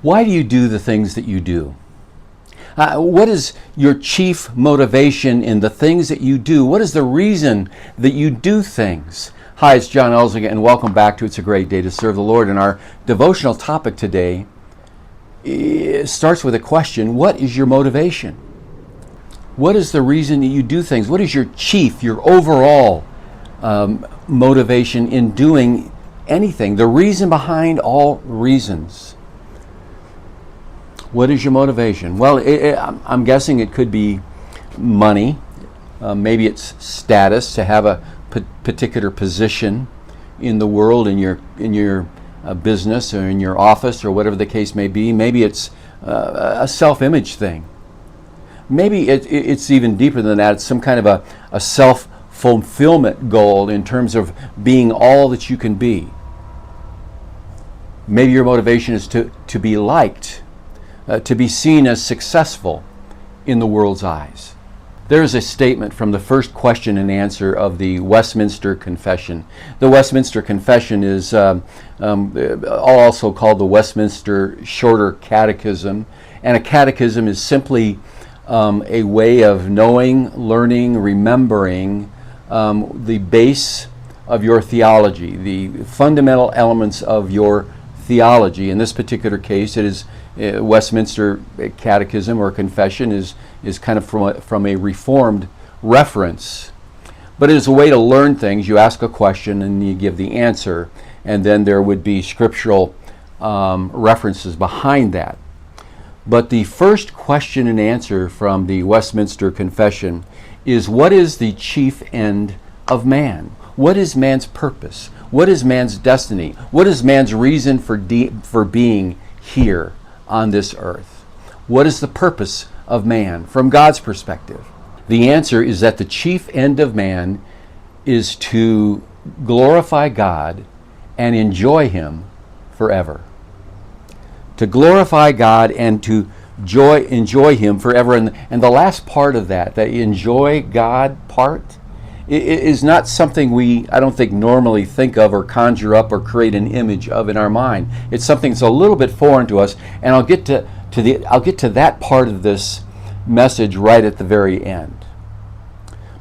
Why do you do the things that you do? What is your chief motivation in the things that you do? What is the reason that you do things? Hi, it's John Elzinga, and welcome back to It's a Great Day to Serve the Lord. And our devotional topic today starts with a question: what is your motivation? What is the reason that you do things? What is your chief, your overall motivation in doing anything? The reason behind all reasons. What is your motivation? Well, I'm guessing it could be money. Maybe it's status, to have a particular position in the world, in your business or in your office or whatever the case may be. Maybe it's a self-image thing. Maybe it's even deeper than that. It's some kind of a self-fulfillment goal in terms of being all that you can be. Maybe your motivation is to be liked, to be seen as successful in the world's eyes. There is a statement from the first question and answer of the Westminster Confession. The Westminster Confession is also called the Westminster Shorter Catechism, and a catechism is simply a way of knowing, learning, remembering the base of your theology, the fundamental elements of your theology. In this particular case, it is Westminster Catechism or Confession is kind of from a Reformed reference, but it is a way to learn things. You ask a question and you give the answer, and then there would be scriptural references behind that. But the first question and answer from the Westminster Confession is: what is the chief end of man? What is man's purpose? What is man's destiny? What is man's reason for being here on this earth? What is the purpose of man from God's perspective? The answer is that the chief end of man is to glorify God and enjoy Him forever. To glorify God and to enjoy Him forever. And the last part of that, the enjoy God part, is not something I don't think, normally think of or conjure up or create an image of in our mind. It's something that's a little bit foreign to us, and I'll get to that part of this message right at the very end.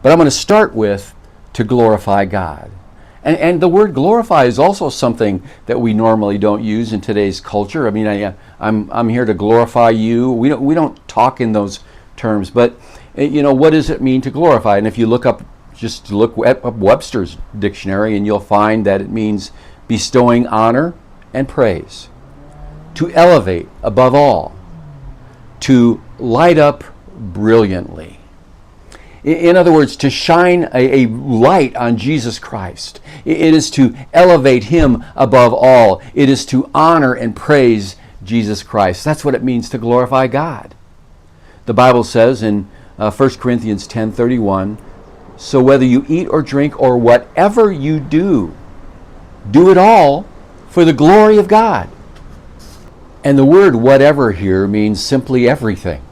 But I'm going to start with to glorify God. And the word glorify is also something that we normally don't use in today's culture. I mean, I'm here to glorify you. We don't talk in those terms, but what does it mean to glorify? And if you look at Webster's dictionary, and you'll find that it means bestowing honor and praise, to elevate above all, to light up brilliantly. In other words, to shine a light on Jesus Christ. It is to elevate Him above all. It is to honor and praise Jesus Christ. That's what it means to glorify God. The Bible says in 1 Corinthians 10:31, so whether you eat or drink or whatever you do, do it all for the glory of God. And the word whatever here means simply everything.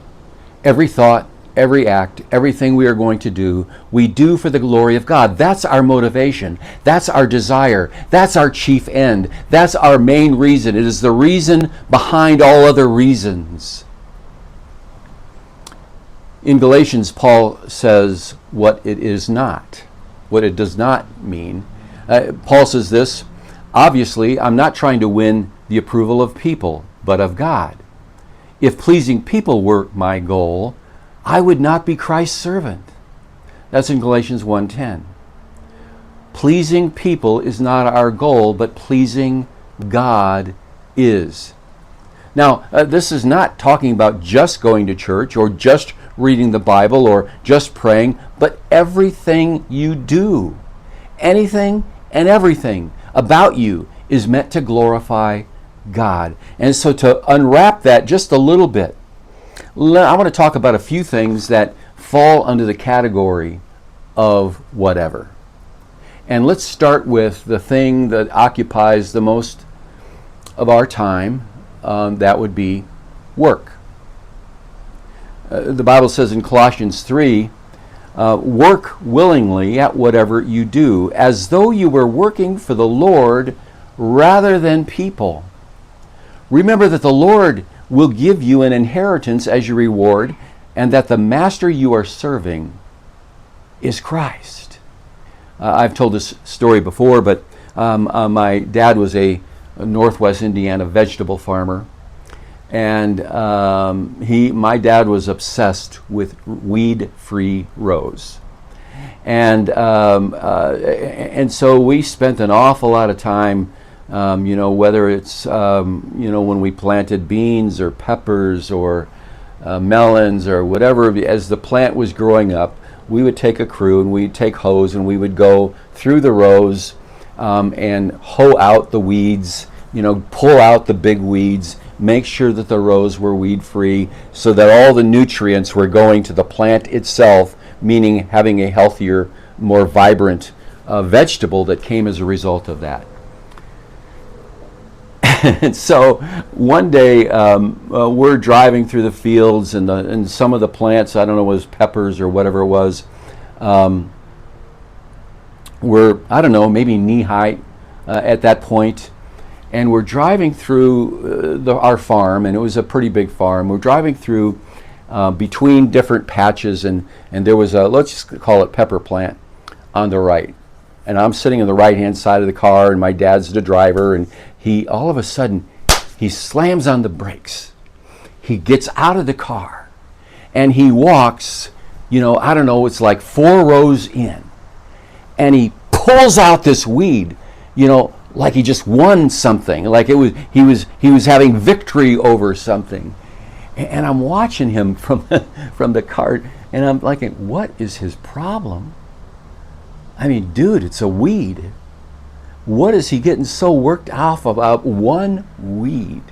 Every thought, every act, everything we are going to do, we do for the glory of God. That's our motivation. That's our desire. That's our chief end. That's our main reason. It is the reason behind all other reasons. In Galatians, Paul says what it is not, what it does not mean. Paul says this: obviously, I'm not trying to win the approval of people, but of God. If pleasing people were my goal, I would not be Christ's servant. That's in Galatians 1:10. Pleasing people is not our goal, but pleasing God is. Now, this is not talking about just going to church or just reading the Bible or just praying, but everything you do, anything and everything about you is meant to glorify God. And so to unwrap that just a little bit, I want to talk about a few things that fall under the category of whatever. And let's start with the thing that occupies the most of our time. That would be work. The Bible says in Colossians 3, work willingly at whatever you do, as though you were working for the Lord rather than people. Remember that the Lord will give you an inheritance as your reward, and that the master you are serving is Christ. I've told this story before, but my dad was a Northwest Indiana vegetable farmer, and my dad was obsessed with weed-free rows. And so we spent an awful lot of time, whether it's, when we planted beans or peppers or melons or whatever, as the plant was growing up, we would take a crew and we'd take hose and we would go through the rows and hoe out the weeds, pull out the big weeds, make sure that the rows were weed-free so that all the nutrients were going to the plant itself, meaning having a healthier, more vibrant vegetable that came as a result of that. And so one day we're driving through the fields, and some of the plants, I don't know, was peppers or whatever it was, were, I don't know, maybe knee height at that point. And we're driving through our farm, and it was a pretty big farm. We're driving through between different patches, and there was a, let's just call it pepper plant on the right. And I'm sitting on the right-hand side of the car, and my dad's the driver, and he, all of a sudden, he slams on the brakes. He gets out of the car, and he walks, I don't know, it's like 4 rows in, and he pulls out this weed, like he just won something, like he was having victory over something. And I'm watching him from the cart, and I'm like, what is his problem? I mean, dude, it's a weed. What is he getting so worked off about one weed?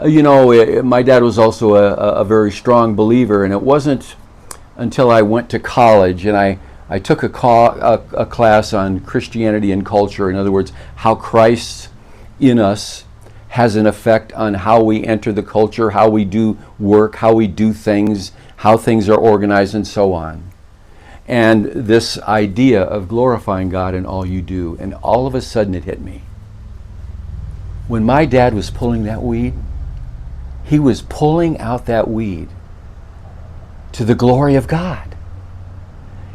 My dad was also a very strong believer, and it wasn't until I went to college and I took a class on Christianity and culture. In other words, how Christ in us has an effect on how we enter the culture, how we do work, how we do things, how things are organized, and so on. And this idea of glorifying God in all you do, and all of a sudden it hit me. When my dad was pulling that weed, he was pulling out that weed to the glory of God.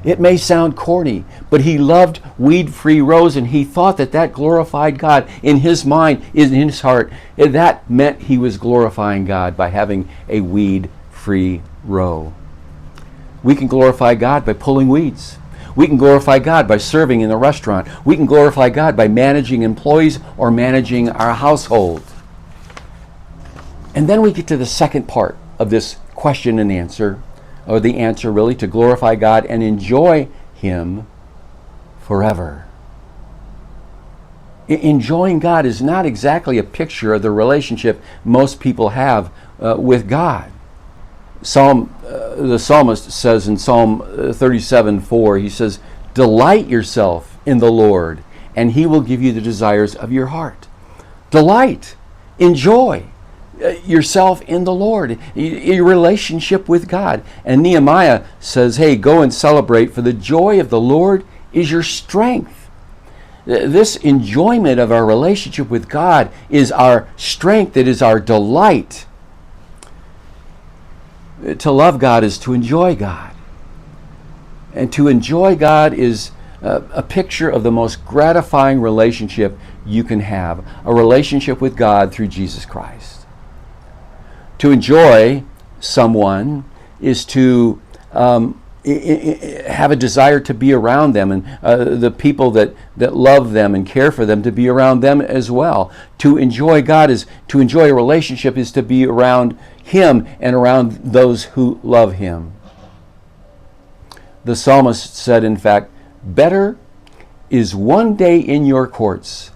It may sound corny, but he loved weed-free rows, and he thought that glorified God in his mind, in his heart. That meant he was glorifying God by having a weed-free row. We can glorify God by pulling weeds. We can glorify God by serving in a restaurant. We can glorify God by managing employees or managing our household. And then we get to the second part of this question and answer, or the answer really, to glorify God and enjoy Him forever. Enjoying God is not exactly a picture of the relationship most people have with God. The psalmist says in Psalm 37:4, he says, "Delight yourself in the Lord, and He will give you the desires of your heart." Delight, enjoy yourself in the Lord, your relationship with God. And Nehemiah says, hey, go and celebrate, for the joy of the Lord is your strength. This enjoyment of our relationship with God is our strength. It is our delight. To love God is to enjoy God. And to enjoy God is a picture of the most gratifying relationship you can have, a relationship with God through Jesus Christ. To enjoy someone is to have a desire to be around them, and the people that love them and care for them, to be around them as well. To enjoy God is to enjoy a relationship, is to be around Him and around those who love Him. The psalmist said, in fact, better is one day in your courts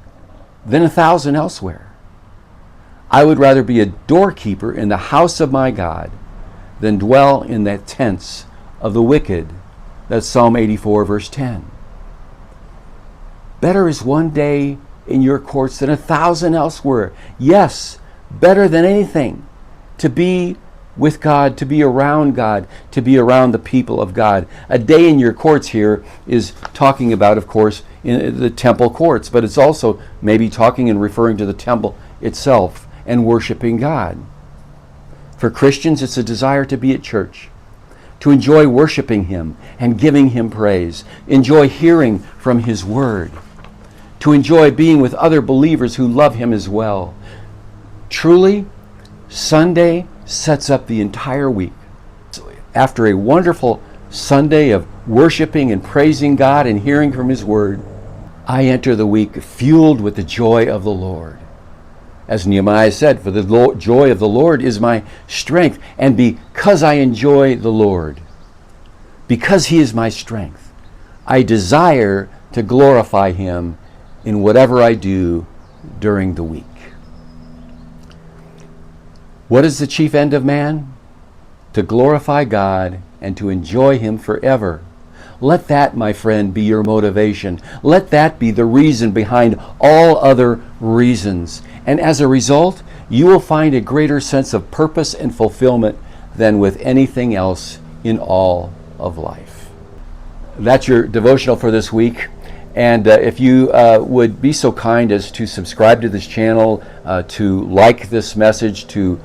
than 1,000 elsewhere. I would rather be a doorkeeper in the house of my God than dwell in the tents of the wicked. That's Psalm 84, verse 10. Better is one day in your courts than 1,000 elsewhere. Yes, better than anything to be with God, to be around God, to be around the people of God. A day in your courts here is talking about, of course, in the temple courts, but it's also maybe talking and referring to the temple itself and worshiping God. For Christians, it's a desire to be at church, to enjoy worshiping Him and giving Him praise, enjoy hearing from His Word, to enjoy being with other believers who love Him as well. Truly, Sunday sets up the entire week. After a wonderful Sunday of worshiping and praising God and hearing from His Word, I enter the week fueled with the joy of the Lord. As Nehemiah said, for the joy of the Lord is my strength. And because I enjoy the Lord, because He is my strength, I desire to glorify Him in whatever I do during the week. What is the chief end of man? To glorify God and to enjoy Him forever. Let that, my friend, be your motivation. Let that be the reason behind all other reasons. And as a result, you will find a greater sense of purpose and fulfillment than with anything else in all of life. That's your devotional for this week. And if you would be so kind as to subscribe to this channel, to like this message, to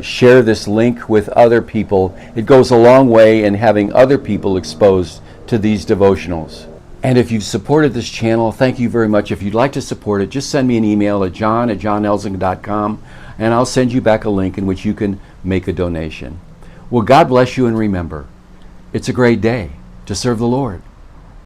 share this link with other people, it goes a long way in having other people exposed to these devotionals. And if you've supported this channel, thank you very much. If you'd like to support it, just send me an email at john@johnelzing.com, and I'll send you back a link in which you can make a donation. Well, God bless you, and remember, it's a great day to serve the Lord.